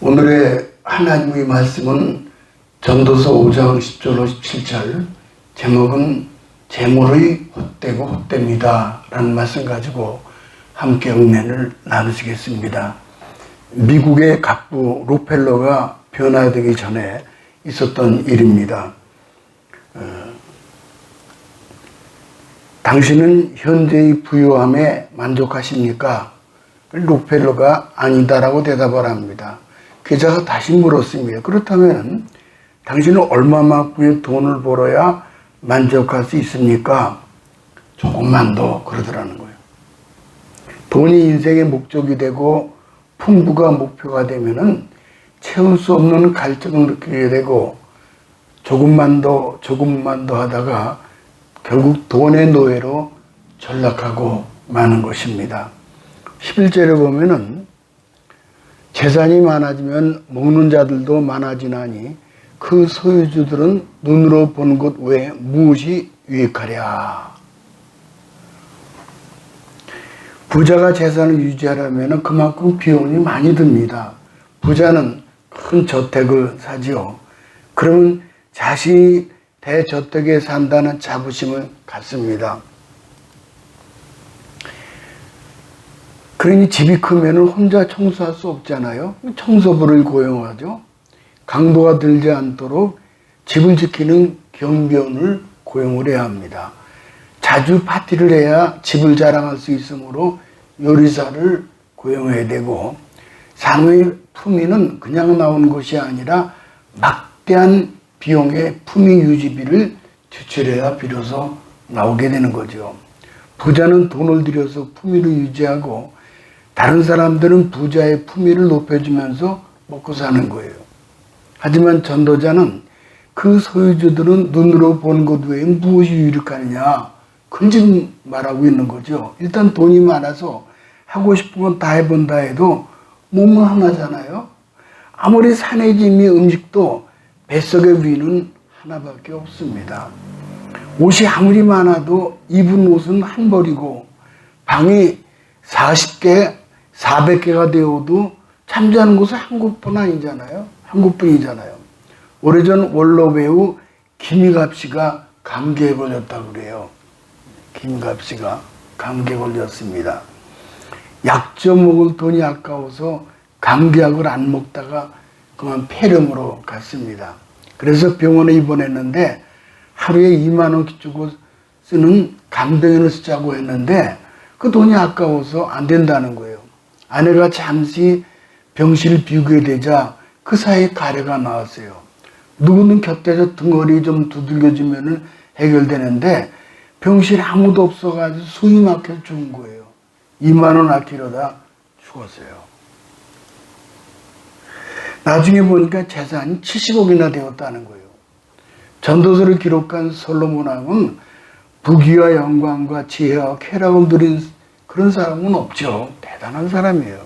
오늘의 하나님의 말씀은 전도서 5장 10절로 17절, 제목은 재물의 헛되고 헛됩니다 라는 말씀 가지고 함께 은혜를 나누시겠습니다. 미국의 갑부 록펠러가 변화되기 전에 있었던 일입니다. 당신은 현재의 부유함에 만족하십니까? 록펠러가 아니다라고 대답을 합니다. 기자가 다시 물었습니다. 그렇다면 당신은 얼마만큼의 돈을 벌어야 만족할 수 있습니까? 조금만 더, 그러더라는 거예요. 돈이 인생의 목적이 되고 풍부가 목표가 되면은 채울 수 없는 갈증을 느끼게 되고 조금만 더 하다가 결국 돈의 노예로 전락하고 마는 것입니다. 11절에 보면은 재산이 많아지면 먹는 자들도 많아지나니 그 소유주들은 눈으로 본 것 외에 무엇이 유익하랴. 부자가 재산을 유지하려면 그만큼 비용이 많이 듭니다. 부자는 큰 저택을 사지요. 그러면 자신이 대저택에 산다는 자부심을 갖습니다. 그러니 집이 크면 혼자 청소할 수 없잖아요. 청소부를 고용하죠. 강도가 들지 않도록 집을 지키는 경비원을 고용을 해야 합니다. 자주 파티를 해야 집을 자랑할 수 있으므로 요리사를 고용해야 되고, 산후의 품위는 그냥 나오는 것이 아니라 막대한 비용의 품위 유지비를 지출해야 비로소 나오게 되는 거죠. 부자는 돈을 들여서 품위를 유지하고 다른 사람들은 부자의 품위를 높여주면서 먹고 사는 거예요. 하지만 전도자는 그 소유주들은 눈으로 보는 것 외에 무엇이 유익하느냐, 그건 지금 말하고 있는 거죠. 일단 돈이 많아서 하고 싶은 건 다 해본다 해도 몸은 하나잖아요. 아무리 산의 짐이 음식도 뱃속의 위는 하나밖에 없습니다. 옷이 아무리 많아도 입은 옷은 한 벌이고 방이 40개, 400개가 되어도 잠자는 곳은 한 곳뿐 아니잖아요. 한 곳뿐이잖아요. 오래전 원로 배우 김희갑 씨가 감기에 걸렸다고 그래요. 김희갑 씨가 감기에 걸렸습니다. 약 좀 먹을 돈이 아까워서 감기약을 안 먹다가 그만 폐렴으로 갔습니다. 그래서 병원에 입원했는데 하루에 2만 원 주고 쓰는 간병인을 쓰자고 했는데 그 돈이 아까워서 안 된다는 거예요. 아내가 잠시 병실을 비우게 되자 그 사이에 가래가 나왔어요. 누구는 곁에서 등허리 좀 두들겨주면 해결되는데 병실에 아무도 없어가지고 숨이 막혀 죽은 거예요. 2만 원 아끼려다 죽었어요. 나중에 보니까 재산이 70억이나 되었다는 거예요. 전도서를 기록한 솔로몬 왕은 부귀와 영광과 지혜와 쾌락을 누린 그런 사람은 없죠. 대단한 사람이에요.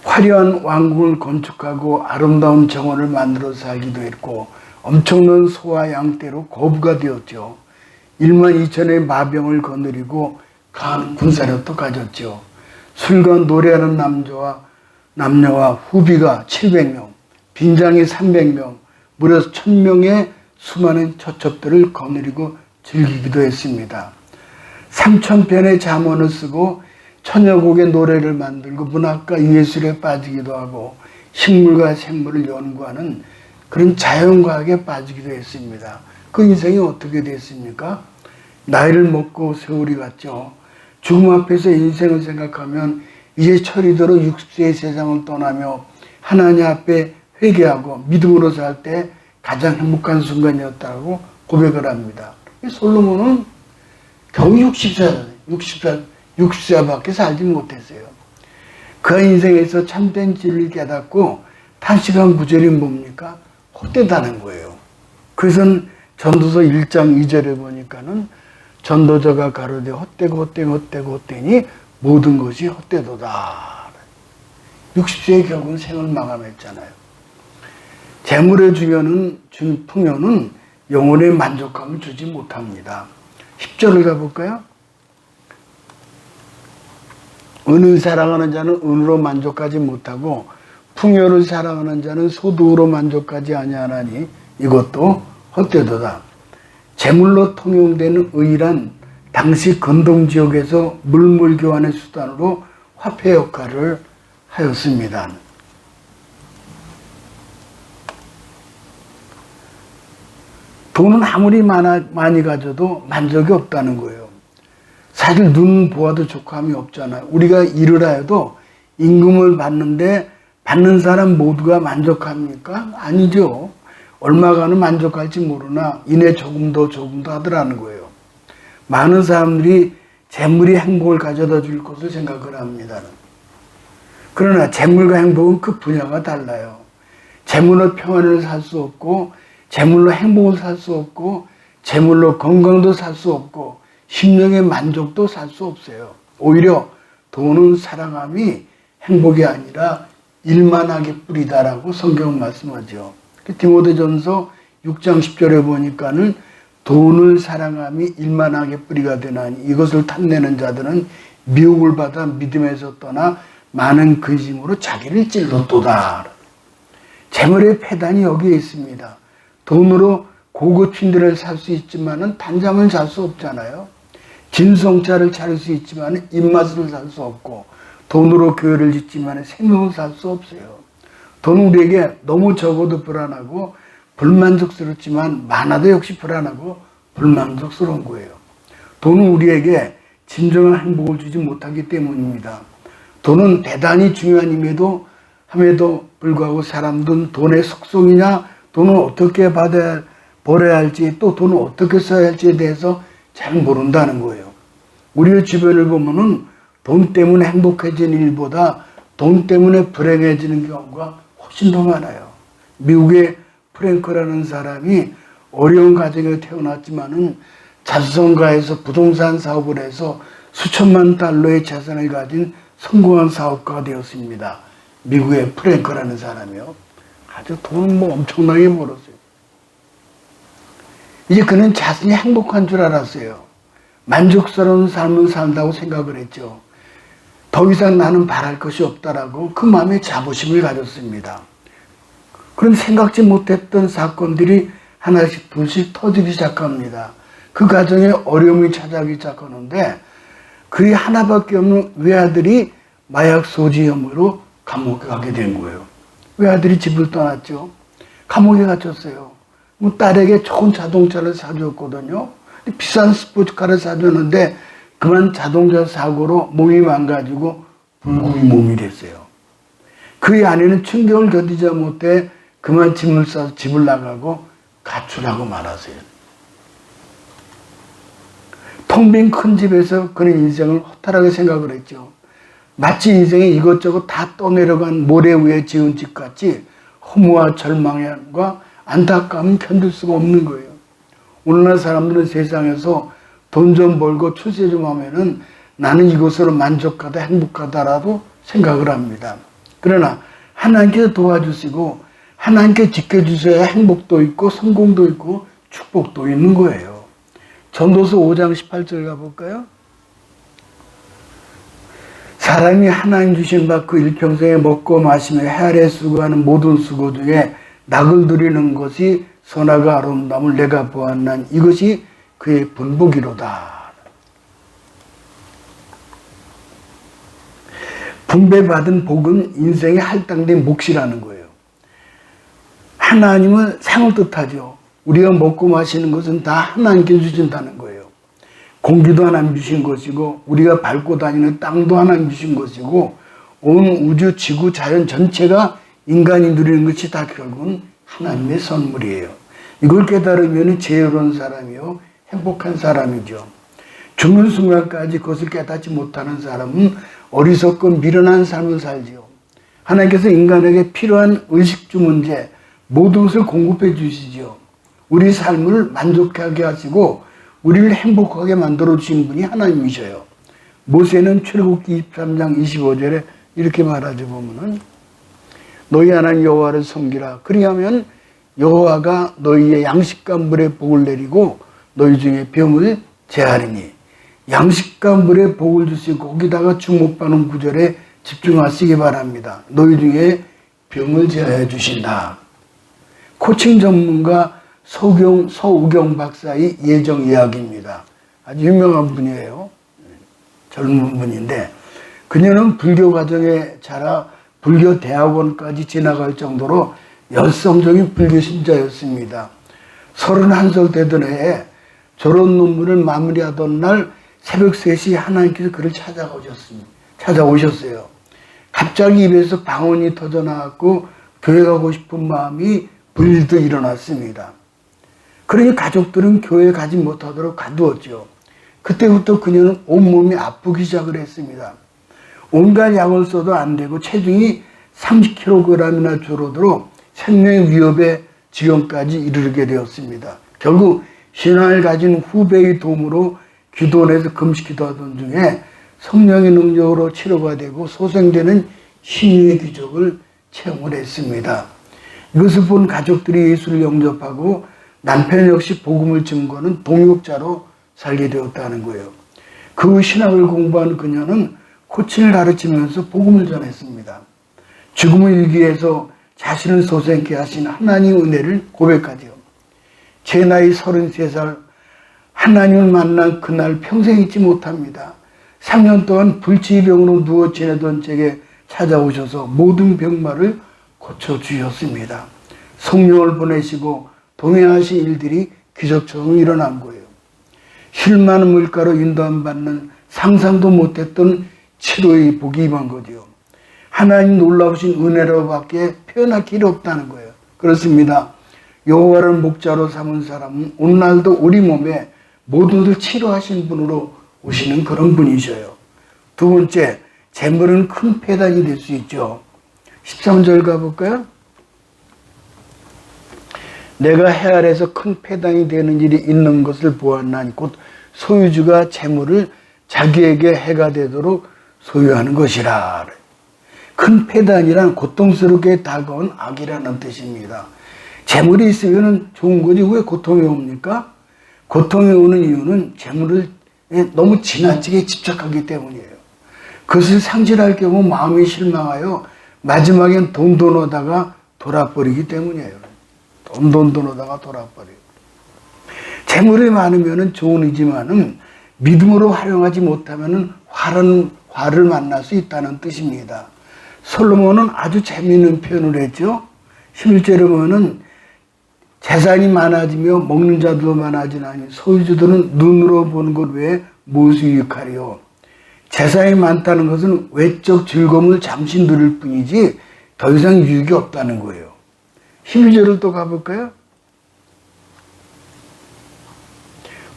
화려한 왕궁을 건축하고 아름다운 정원을 만들어 살기도 했고 엄청난 소와 양떼로 거부가 되었죠. 1만 2천의 마병을 거느리고 강한 군사력도 가졌죠. 술과 노래하는 남녀와 후비가 700명, 빈장이 300명, 무려 1000명의 수많은 처첩들을 거느리고 즐기기도 했습니다. 3000편의 잠언을 쓰고 천여 곡의 노래를 만들고 문학과 예술에 빠지기도 하고 식물과 생물을 연구하는 그런 자연과학에 빠지기도 했습니다. 그 인생이 어떻게 됐습니까? 나이를 먹고 세월이 갔죠. 죽음 앞에서 인생을 생각하면 이제 철이 들어 60세의 세상을 떠나며 하나님 앞에 회개하고 믿음으로 살 때 가장 행복한 순간이었다고 고백을 합니다. 솔로몬은 겨우 60세밖에 살지 못했어요. 그 인생에서 참된 진리를 깨닫고 탄식한 구절이 뭡니까? 헛되다는 거예요. 그래서 전도서 1장 2절에 보니까는 전도자가 가로되 헛되니 모든 것이 헛되도다. 60세에 결국은 생을 마감했잖아요. 재물의 풍요는 영혼의 만족감을 주지 못합니다. 10절을 가볼까요? 은을 사랑하는 자는 은으로 만족하지 못하고 풍요를 사랑하는 자는 소득으로 만족하지 아니하나니 이것도 헛되도다. 재물로 통용되는 의란 당시 건동지역에서 물물 교환의 수단으로 화폐 역할을 하였습니다. 돈은 아무리 많이 가져도 만족이 없다는 거예요. 사실 눈 보아도 족함이 없잖아요. 우리가 일을 하여도 임금을 받는데 받는 사람 모두가 만족합니까? 아니죠. 얼마간은 만족할지 모르나 이내 조금 더 하더라는 거예요. 많은 사람들이 재물이 행복을 가져다 줄 것을 생각을 합니다. 그러나 재물과 행복은 그 분야가 달라요. 재물로 평안을 살 수 없고, 재물로 행복을 살 수 없고, 재물로 건강도 살 수 없고, 심령의 만족도 살 수 없어요. 오히려 돈은 사랑함이 행복이 아니라 일만하게 뿌리다라고 성경은 말씀하죠. 디모데전서 6장 10절에 보니까는 돈을 사랑함이 일만하게 뿌리가 되나니 이것을 탐내는 자들은 미혹을 받아 믿음에서 떠나 많은 근심으로 자기를 찔렀도다. 재물의 폐단이 여기에 있습니다. 돈으로 고급 침대를 살 수 있지만은 단잠을 잘 수 없잖아요. 진성차를 차릴 수 있지만 입맛을 살 수 없고, 돈으로 교회를 짓지만 생명을 살 수 없어요. 돈은 우리에게 너무 적어도 불안하고 불만족스럽지만 많아도 역시 불안하고 불만족스러운 거예요. 돈은 우리에게 진정한 행복을 주지 못하기 때문입니다. 돈은 대단히 중요한 함에도 불구하고 사람들은 돈의 속성이냐, 돈을 어떻게 벌어야 할지, 또 돈을 어떻게 써야 할지에 대해서 잘 모른다는 거예요. 우리 주변을 보면은 돈 때문에 행복해지는 일보다 돈 때문에 불행해지는 경우가 훨씬 더 많아요. 미국의 프랭크라는 사람이 어려운 가정에 태어났지만은 자수성가해서 부동산 사업을 해서 수천만 달러의 재산을 가진 성공한 사업가가 되었습니다. 미국의 프랭크라는 사람이요. 아주 돈을 엄청나게 벌었어요. 이제 그는 자신이 행복한 줄 알았어요. 만족스러운 삶을 산다고 생각을 했죠. 더 이상 나는 바랄 것이 없다라고 그 마음에 자부심을 가졌습니다. 그럼 생각지 못했던 사건들이 하나씩 둘씩 터지기 시작합니다. 그 가정에 어려움이 찾아오기 시작하는데 그의 하나밖에 없는 외아들이 마약 소지 혐의로 감옥에 가게 된 거예요. 외아들이 집을 떠났죠. 감옥에 갇혔어요. 딸에게 좋은 자동차를 사줬거든요. 비싼 스포츠카를 사줬는데 그만 자동차 사고로 몸이 망가지고 불구의 몸이 됐어요. 그의 아내는 충격을 견디지 못해 그만 짐을 싸서 집을 나가고 가출하고 말았어요. 텅 빈 큰 집에서 그는 인생을 허탈하게 생각을 했죠. 마치 인생에 이것저것 다 떠내려간 모래 위에 지은 집같이 허무와 절망과 안타까움은 견딜 수가 없는 거예요. 오늘날 사람들은 세상에서 돈 좀 벌고 출세 좀 하면은 나는 이것으로 만족하다 행복하다라도 생각을 합니다. 그러나 하나님께서 도와주시고 하나님께 지켜주셔야 행복도 있고 성공도 있고 축복도 있는 거예요. 전도서 5장 18절 가볼까요? 사람이 하나님 주신 바 그 일평생에 먹고 마시며 해아래 수고하는 모든 수고 중에 낙을 누리는 것이 선하고 아름다움을 내가 보았난 이것이 그의 분복이로다. 분배받은 복은 인생의 할당된 몫이라는 거예요. 하나님은 상을 뜻하죠. 우리가 먹고 마시는 것은 다 하나님께 주신다는 거예요. 공기도 하나님 주신 것이고 우리가 밟고 다니는 땅도 하나님 주신 것이고 온 우주 지구 자연 전체가 인간이 누리는 것이 다 결국은 하나님의 선물이에요. 이걸 깨달으면 지혜로운 사람이요 행복한 사람이죠. 죽는 순간까지 그것을 깨닫지 못하는 사람은 어리석고 미련한 삶을 살지요. 하나님께서 인간에게 필요한 의식주 문제 모든 것을 공급해 주시죠. 우리 삶을 만족하게 하시고 우리를 행복하게 만들어 주신 분이 하나님이셔요. 모세는 출애굽기 23장 25절에 이렇게 말하죠. 보면은 너희 하나님 여호와를 섬기라. 그리하면 여호와가 너희의 양식과 물에 복을 내리고 너희 중에 병을 제하리니. 양식과 물에 복을 주시고 거기다가 주목받는 구절에 집중하시기 바랍니다. 너희 중에 병을 제하여 주신다. 코칭 전문가 서우경 박사의 예정 이야기입니다. 아주 유명한 분이에요. 젊은 분인데 그녀는 불교 가정에 자라 불교 대학원까지 지나갈 정도로 열성적인 불교 신자였습니다. 31살 되던 해에 졸업 논문을 마무리하던 날 새벽 3시 하나님께서 그를 찾아오셨어요. 갑자기 입에서 방언이 터져나왔고 교회 가고 싶은 마음이 불도 일어났습니다. 그러니 가족들은 교회에 가지 못하도록 가두었죠. 그때부터 그녀는 온몸이 아프기 시작을 했습니다. 온갖 약을 써도 안 되고 체중이 30kg이나 줄어들어 생명의 위협의 지경까지 이르게 되었습니다. 결국 신앙을 가진 후배의 도움으로 기도원에서 금식기도하던 중에 성령의 능력으로 치료가 되고 소생되는 신유의 기적을 체험을 했습니다. 이것을 본 가족들이 예수를 영접하고 남편 역시 복음을 증거하는 동역자로 살게 되었다는 거예요. 그 후 신학을 공부한 그녀는 코칭을 가르치면서 복음을 전했습니다. 죽음의 일기에서 자신을 소생케 하신 하나님의 은혜를 고백하지요. 제 나이 33살 하나님을 만난 그날 평생 잊지 못합니다. 3년 동안 불치병으로 누워 지내던 제게 찾아오셔서 모든 병마를 고쳐주셨습니다. 성령을 보내시고 동행하신 일들이 기적처럼 일어난 거예요. 쉴만한 물가로 인도받는 상상도 못했던 치료의 복이 임한 거죠. 하나님 놀라우신 은혜로밖에 표현할 길이 없다는 거예요. 그렇습니다. 여호와를 목자로 삼은 사람은 오늘날도 우리 몸에 모든 것을 치료하신 분으로 오시는 그런 분이셔요. 두 번째, 재물은 큰 폐단이 될 수 있죠. 13절 가볼까요? 내가 해 아래에서 큰 폐단이 되는 일이 있는 것을 보았나니 곧 소유주가 재물을 자기에게 해가 되도록 소유하는 것이라. 큰 폐단이란 고통스럽게 다가온 악이라는 뜻입니다. 재물이 있으면 좋은 거지 왜 고통이 옵니까? 고통이 오는 이유는 재물을 너무 지나치게 집착하기 때문이에요. 그것을 상실할 경우 마음이 실망하여 마지막엔 돈돈하다가 돌아버리기 때문이에요. 돈돈하다가 돌아버려요. 재물이 많으면 좋은이지만은 믿음으로 활용하지 못하면 화를 만날 수 있다는 뜻입니다. 솔로몬은 아주 재미있는 표현을 했죠. 11절에 보면은 재산이 많아지며 먹는 자도 많아지나니 소유주들은 눈으로 보는 것 외에 무엇이 유익하리요. 재산이 많다는 것은 외적 즐거움을 잠시 누릴 뿐이지 더 이상 유익이 없다는 거예요. 12절을 또 가볼까요?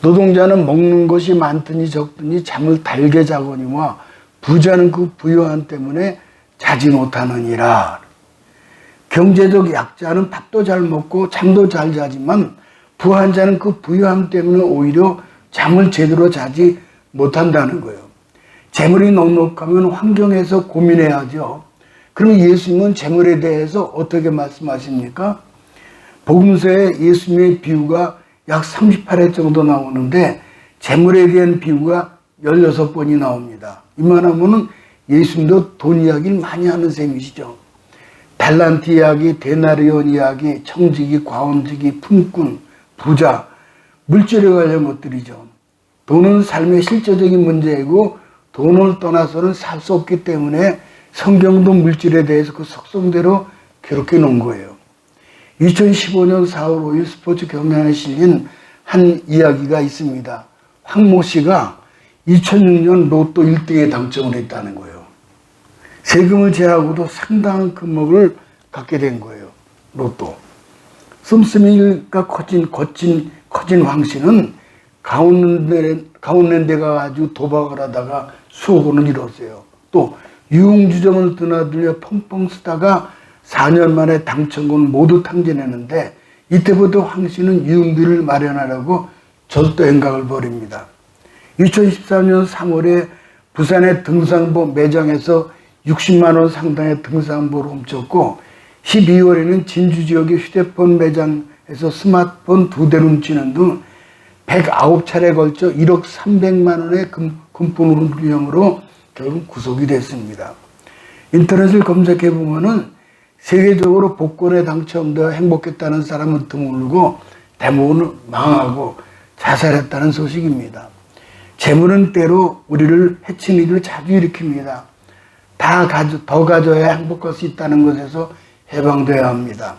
노동자는 먹는 것이 많든지 적든지 잠을 달게 자거니와 부자는 그 부유함 때문에 자지 못하느니라. 경제적 약자는 밥도 잘 먹고 잠도 잘 자지만 부한 자는 그 부유함 때문에 오히려 잠을 제대로 자지 못한다는 거예요. 재물이 넉넉하면 환경에서 고민해야죠. 그럼 예수님은 재물에 대해서 어떻게 말씀하십니까? 복음서에 예수님의 비유가 약 38회 정도 나오는데 재물에 대한 비유가 16번이 나옵니다. 이만하면은 예수님도 돈 이야기를 많이 하는 셈이시죠. 달란트 이야기, 데나리온 이야기, 청지기, 과원지기, 품꾼, 부자, 물질에 관련 것들이죠. 돈은 삶의 실제적인 문제이고 돈을 떠나서는 살 수 없기 때문에 성경도 물질에 대해서 그 속성대로 기록해 놓은 거예요. 2015년 4월 5일 스포츠 경향에 실린 한 이야기가 있습니다. 황모 씨가 2006년 로또 1등에 당첨을 했다는 거예요. 세금을 제하고도 상당한 금액을 갖게 된 거예요. 로또. 씀씀이가 커진 황 씨는 가운데 가가지고 도박을 하다가 수억원을 잃었어요. 또 유흥주점을 드나들며 펑펑 쓰다가 4년 만에 당첨금을 모두 탕진했는데 이때부터 황 씨는 유흥비를 마련하려고 절도 행각을 벌입니다. 2014년 3월에 부산의 등산보 매장에서 60만 원 상당의 등산보를 훔쳤고 12월에는 진주 지역의 휴대폰 매장에서 스마트폰 2대를 훔치는 등 109차례에 걸쳐 1억 300만 원의 금품 횡령으로 결국 구속이 됐습니다. 인터넷을 검색해 보면은 세계적으로 복권에 당첨되어 행복했다는 사람은 드물고 대부분은 망하고 자살했다는 소식입니다. 재물은 때로 우리를 해치는 일을 자주 일으킵니다. 더 가져야 행복할 수 있다는 것에서 해방되어야 합니다.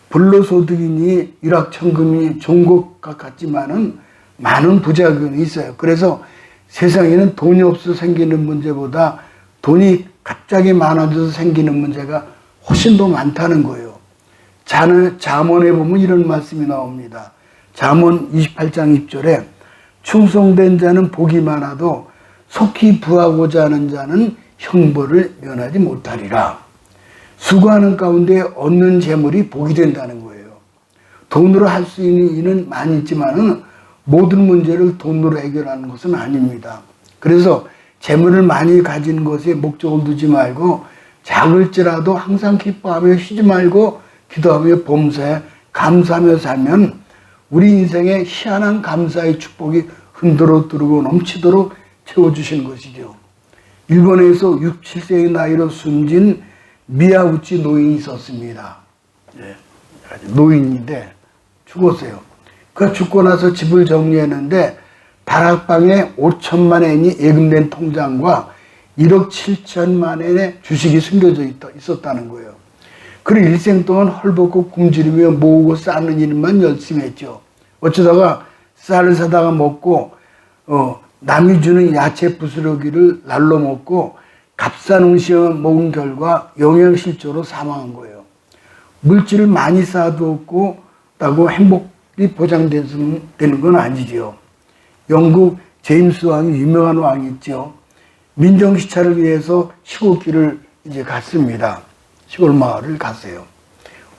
불로소득이니 일확천금이 좋은 것 같지만은 많은 부작용이 있어요. 그래서 세상에는 돈이 없어서 생기는 문제보다 돈이 갑자기 많아져서 생기는 문제가 훨씬 더 많다는 거예요. 잠언에 보면 이런 말씀이 나옵니다. 잠언 28장 6절에 충성된 자는 복이 많아도 속히 부하고자 하는 자는 형벌을 면하지 못하리라. 수고하는 가운데 얻는 재물이 복이 된다는 거예요. 돈으로 할 수 있는 일은 많이 있지만은 모든 문제를 돈으로 해결하는 것은 아닙니다. 그래서 재물을 많이 가진 것에 목적을 두지 말고 작을지라도 항상 기뻐하며 쉬지 말고 기도하며 범사에 감사하며 살면 우리 인생에 희한한 감사의 축복이 흔들어 두르고 넘치도록 채워주시는 것이죠. 일본에서 6, 7세의 나이로 숨진 미야우치 노인이 있었습니다. 노인인데 죽었어요. 그 죽고 나서 집을 정리했는데 다락방에 5천만 엔이 예금된 통장과 1억 7천만 엔의 주식이 숨겨져 있었다는 거예요. 그리고 일생 동안 헐벗고 굶주리며 모으고 쌓는 일만 열심히 했죠. 어쩌다가 쌀을 사다가 먹고 남이 주는 야채 부스러기를 날로 먹고 값싼 음식을 먹은 결과 영양실조로 사망한 거예요. 물질을 많이 쌓아두었고 다고 행복이 보장되는 건 아니지요. 영국 제임스 왕이 유명한 왕이 있죠. 민정시찰을 위해서 시골길을 이제 갔습니다. 시골 마을을 갔어요.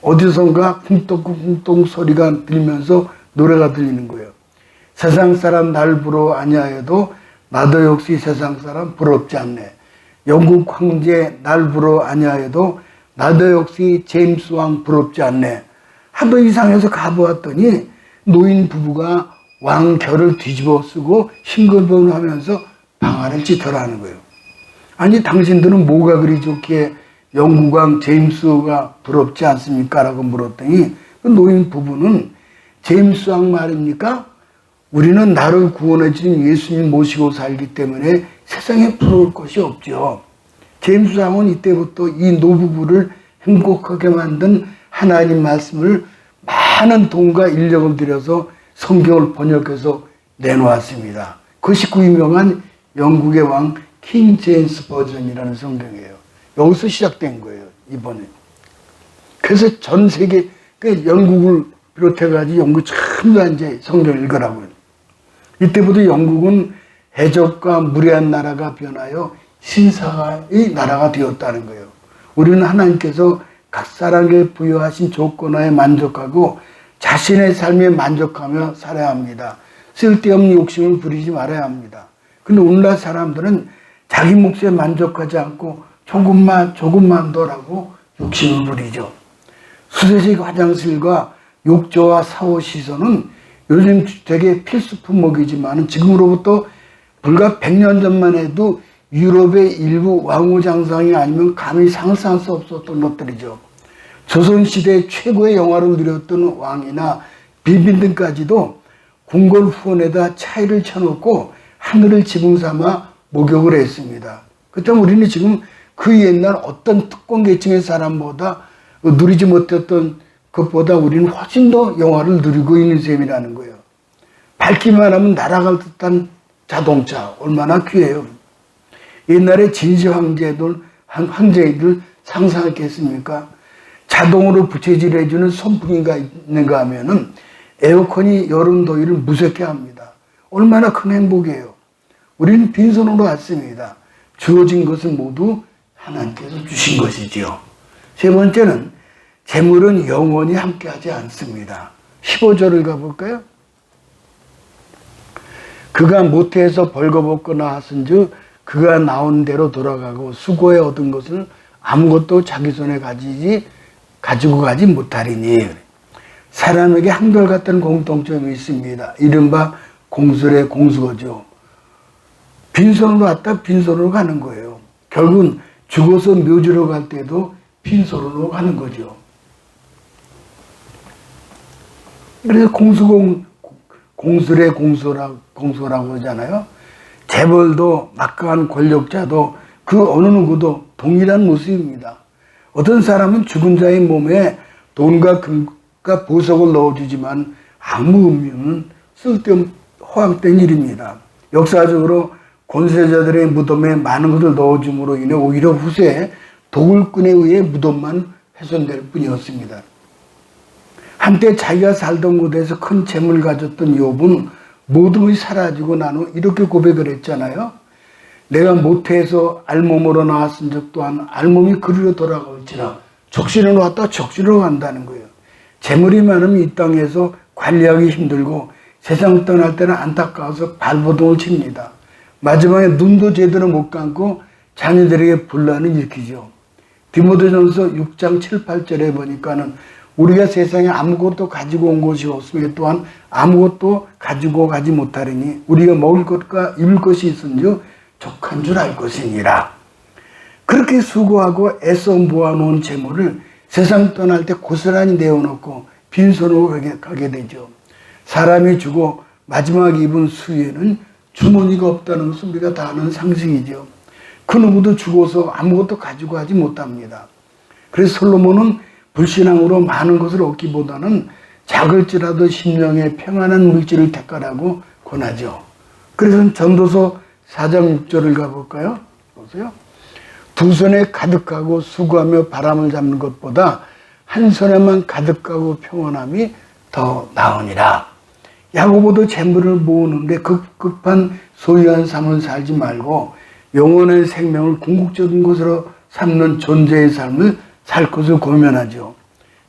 어디선가 쿵떡쿵떡 소리가 들리면서 노래가 들리는 거예요. 세상 사람 날 부러워 아니하여도 나도 역시 세상 사람 부럽지 않네. 영국 황제 날 부러워 아니하여도 나도 역시 제임스 왕 부럽지 않네. 하도 이상해서 가보았더니 노인 부부가 왕 결을 뒤집어 쓰고 싱글벙글하면서 방아를 찢어라는 거예요. 아니 당신들은 뭐가 그리 좋기에 영국 왕 제임스가 부럽지 않습니까? 라고 물었더니 그 노인 부부는 제임스 왕 말입니까? 우리는 나를 구원해 주신 예수님 모시고 살기 때문에 세상에 부러울 것이 없죠. 제임스 왕은 이때부터 이 노부부를 행복하게 만든 하나님 말씀을 많은 돈과 인력을 들여서 성경을 번역해서 내놓았습니다. 그것이 그 유명한 영국의 왕 킹 제임스 버전이라는 성경이에요. 여기서 시작된 거예요, 이번에. 그래서 전 세계, 영국을 비롯해가지고 영국 전부 다 이제 성경을 읽으라고요. 이때부터 영국은 해적과 무례한 나라가 변하여 신사의 나라가 되었다는 거예요. 우리는 하나님께서 각 사람에게 부여하신 조건에 만족하고 자신의 삶에 만족하며 살아야 합니다. 쓸데없는 욕심을 부리지 말아야 합니다. 근데 오늘날 사람들은 자기 몫에 만족하지 않고 조금만 더라고 욕심을 부리죠. 수세식 화장실과 욕조와 샤워 시설은 요즘 되게 필수 품목이지만 지금으로부터 불과 100년 전만 해도 유럽의 일부 왕후장상이 아니면 감히 상상할 수 없었던 것들이죠. 조선시대 최고의 영화를 누렸던 왕이나 비빈 등까지도 궁궐 후원에다 차이를 쳐놓고 하늘을 지붕 삼아 목욕을 했습니다. 그렇다면 우리는 지금 그 옛날 어떤 특권 계층의 사람보다 누리지 못했던 것보다 우리는 훨씬 더 영화를 누리고 있는 셈이라는 거예요. 밝기만 하면 날아갈 듯한 자동차 얼마나 귀해요. 옛날에 진시 황제들 상상했겠습니까? 자동으로 부채질해주는 선풍기가 있는가 하면은 에어컨이 여름 더위를 무섭게 합니다. 얼마나 큰 행복이에요. 우리는 빈손으로 왔습니다. 주어진 것은 모두 하나님께서 주신 것이지요. 세 번째는 재물은 영원히 함께하지 않습니다. 15절을 가볼까요? 그가 모태에서 벌거벗거나 하신즉 그가 나온 대로 돌아가고 수고에 얻은 것을 아무것도 자기 손에 가지고 가지 못하리니. 사람에게 한결같은 공통점이 있습니다. 이른바 공술의 공수거죠. 빈손으로 왔다 빈손으로 가는 거예요. 결국은 죽어서 묘지로 갈 때도 빈손으로 가는 거죠. 그래서 공술의 공소라고 하잖아요. 재벌도 막강한 권력자도 그 어느 누구도 동일한 모습입니다. 어떤 사람은 죽은 자의 몸에 돈과 금과 보석을 넣어주지만 아무 의미는 쓸데없는 허황된 일입니다. 역사적으로 권세자들의 무덤에 많은 것을 넣어줌으로 인해 오히려 후세에 도굴꾼에 의해 무덤만 훼손될 뿐이었습니다. 한때 자기가 살던 곳에서 큰 재물을 가졌던 욥은 모든 것이 사라지고 난 후 이렇게 고백을 했잖아요. 내가 모태에서 알몸으로 나왔은 적 또한 알몸이 그리로 돌아갈지라. 적신으로 왔다 적신으로 간다는 거예요. 재물이 많으면 이 땅에서 관리하기 힘들고 세상 떠날 때는 안타까워서 발버둥을 칩니다. 마지막에 눈도 제대로 못 감고 자녀들에게 분란을 일으키죠. 디모데전서 6장 7, 8절에 보니까는 우리가 세상에 아무것도 가지고 온 것이 없으며 또한 아무것도 가지고 가지 못하리니 우리가 먹을 것과 입을 것이 있은즉 족한 줄 알 것이니라. 그렇게 수고하고 애써 모아놓은 재물을 세상 떠날 때 고스란히 내어놓고 빈손으로 가게 되죠. 사람이 죽어 마지막 입은 수에는 주머니가 없다는 것은 우리가 다 아는 상식이죠. 그 누구도 죽어서 아무것도 가지고 하지 못합니다. 그래서 솔로몬은 불신앙으로 많은 것을 얻기보다는 작을지라도 심령에 평안한 물질을 택하라고 권하죠. 그래서 전도서 4장 6절을 가볼까요? 보세요. 두 손에 가득하고 수고하며 바람을 잡는 것보다 한 손에만 가득하고 평안함이 더 나으니라. 야고보도 재물을 모으는데 급급한 소유한 삶을 살지 말고 영혼의 생명을 궁극적인 것으로 삼는 존재의 삶을 살 것을 고면하죠.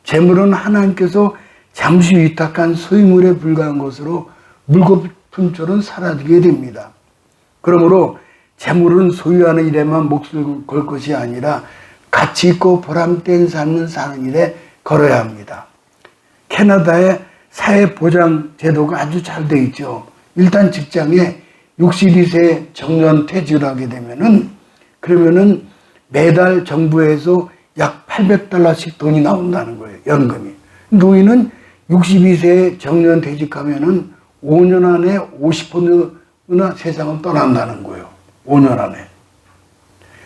재물은 하나님께서 잠시 위탁한 소유물에 불과한 것으로 물거품처럼 사라지게 됩니다. 그러므로 재물은 소유하는 일에만 몫을 걸 것이 아니라 가치 있고 보람된 삶을 사는 일에 걸어야 합니다. 캐나다의 사회보장 제도가 아주 잘 돼 있죠. 일단 직장에 62세 정년 퇴직을 하게 되면은 그러면은 매달 정부에서 약 $800씩 돈이 나온다는 거예요. 연금이. 노인은 62세에 정년 퇴직하면은 5년 안에 50%나 세상을 떠난다는 거예요. 5년 안에.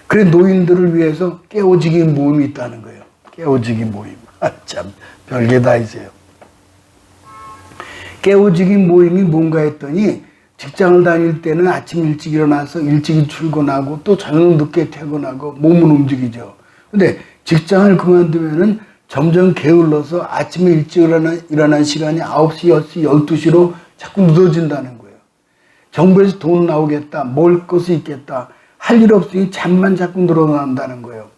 그래 노인들을 위해서 깨워지기 모임이 있다는 거예요. 깨워지기 모임. 참 별게 다 있어요. 깨워지기 모임이 뭔가 했더니 직장을 다닐 때는 아침 일찍 일어나서 일찍 출근하고 또 저녁 늦게 퇴근하고 몸은 움직이죠. 근데 직장을 그만두면은 점점 게을러서 아침에 일찍 일어난 시간이 9시, 10시, 12시로 자꾸 늦어진다는 거예요. 정부에서 돈 나오겠다, 먹을 것이 있겠다, 할 일 없으니 잠만 자꾸 늘어난다는 거예요.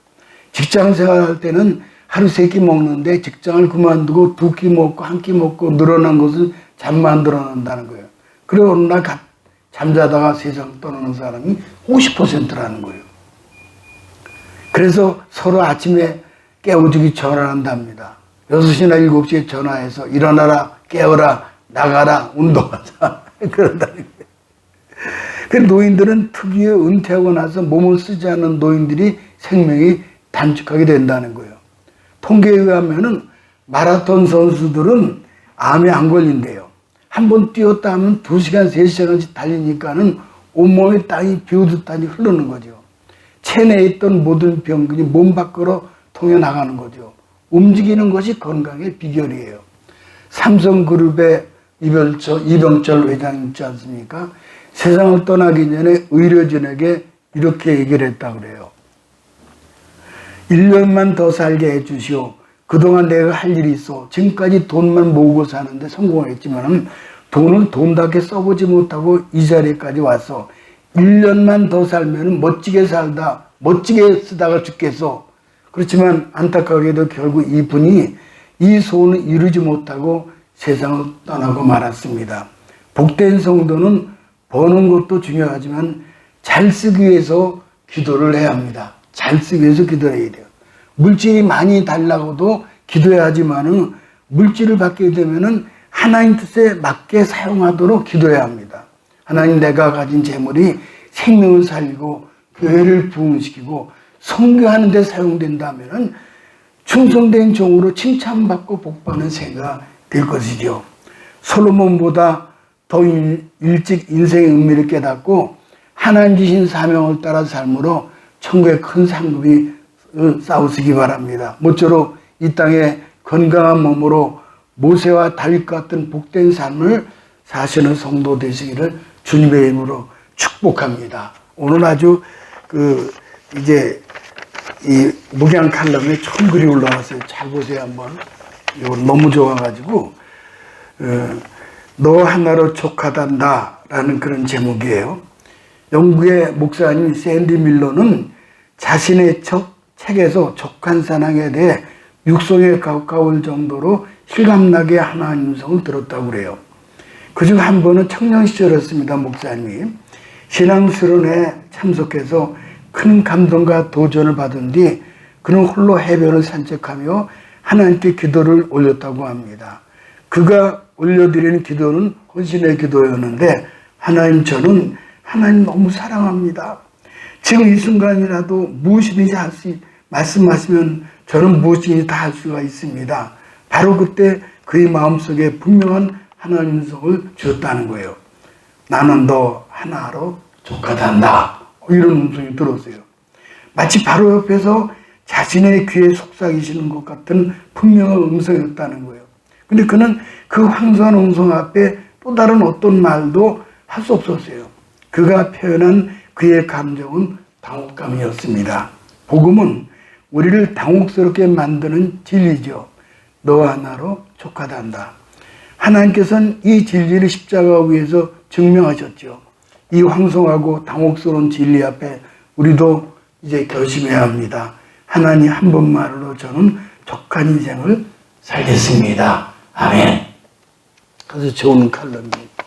직장 생활할 때는 하루 3끼 먹는데 직장을 그만두고 2끼 먹고 1끼 먹고 늘어난 것은 잠만 늘어난다는 거예요. 그리고 어느 날 잠자다가 세상 떠나는 사람이 50%라는 거예요. 그래서 서로 아침에 깨워주기 전화한답니다. 6시나 7시에 전화해서 일어나라, 깨어라, 나가라, 운동하자. 그런다는 거예요. 그 노인들은 특유의 은퇴하고 나서 몸을 쓰지 않는 노인들이 생명이 단축하게 된다는 거예요. 통계에 의하면은 마라톤 선수들은 암에 안 걸린대요. 한번 뛰었다 하면 2시간, 3시간씩 달리니까는 온몸에 땅이 비오듯하니 흐르는 거죠. 체내에 있던 모든 병균이 몸 밖으로 통해 나가는 거죠. 움직이는 것이 건강의 비결이에요. 삼성그룹의 이병철 회장 있지 않습니까? 세상을 떠나기 전에 의료진에게 이렇게 얘기를 했다 그래요. 1년만 더 살게 해주시오. 그동안 내가 할 일이 있어. 지금까지 돈만 모으고 사는데 성공했지만 돈을 돈답게 써보지 못하고 이 자리까지 왔어. 1년만 더 살면 멋지게 살다, 멋지게 쓰다가 죽겠어. 그렇지만 안타깝게도 결국 이분이 이 소원을 이루지 못하고 세상을 떠나고 말았습니다. 복된 성도는 버는 것도 중요하지만 잘 쓰기 위해서 기도를 해야 합니다. 잘 쓰기 위해서 기도를 해야 돼요. 물질이 많이 달라고도 기도해야 하지만은 물질을 받게 되면은 하나님 뜻에 맞게 사용하도록 기도해야 합니다. 하나님 내가 가진 재물이 생명을 살리고 교회를 부흥시키고 선교하는 데 사용된다면은 충성된 종으로 칭찬받고 복받는 새가 될 것이죠. 솔로몬보다 더 일찍 인생의 의미를 깨닫고 하나님 주신 사명을 따라 삶으로 천국의 큰 상급이 싸우시기 바랍니다. 모쪼록 이 땅에 건강한 몸으로 모세와 다윗 같은 복된 삶을 사시는 성도 되시기를 주님의 이름으로 축복합니다. 오늘 아주 이제 이 목양 칼럼에 처음 글이 올라왔어요. 잘 보세요 한번. 이거 너무 좋아가지고 너 하나로 족하단다 라는 그런 제목이에요. 영국의 목사님 샌디 밀러는 자신의 책에서 족한 사랑에 대해 육성에 가까울 정도로 실감나게 하나님 음성을 들었다고 그래요. 그중 한 번은 청년 시절이었습니다. 목사님이 신앙수련회에 참석해서 큰 감동과 도전을 받은 뒤 그는 홀로 해변을 산책하며 하나님께 기도를 올렸다고 합니다. 그가 올려드리는 기도는 헌신의 기도였는데 하나님, 저는 하나님 너무 사랑합니다. 지금 이 순간이라도 무엇이든지 할 수 말씀하시면 저는 무엇이든지 다 할 수가 있습니다. 바로 그때 그의 마음속에 분명한 하나님 음성을 주었다는 거예요. 나는 너 하나로 족하단다. 이런 음성이 들었어요. 마치 바로 옆에서 자신의 귀에 속삭이시는 것 같은 분명한 음성이었다는 거예요. 근데 그는 그 황소한 음성 앞에 또 다른 어떤 말도 할 수 없었어요. 그가 표현한 그의 감정은 당혹감이었습니다. 복음은 우리를 당혹스럽게 만드는 진리죠. 너 하나로 족하단다. 하나님께서는 이 진리를 십자가 위에서 증명하셨죠. 이 황송하고 당혹스러운 진리 앞에 우리도 이제 결심해야 합니다. 하나님 한 번만으로 저는 족한 인생을 살겠습니다. 아멘. 아주 좋은 칼럼입니다.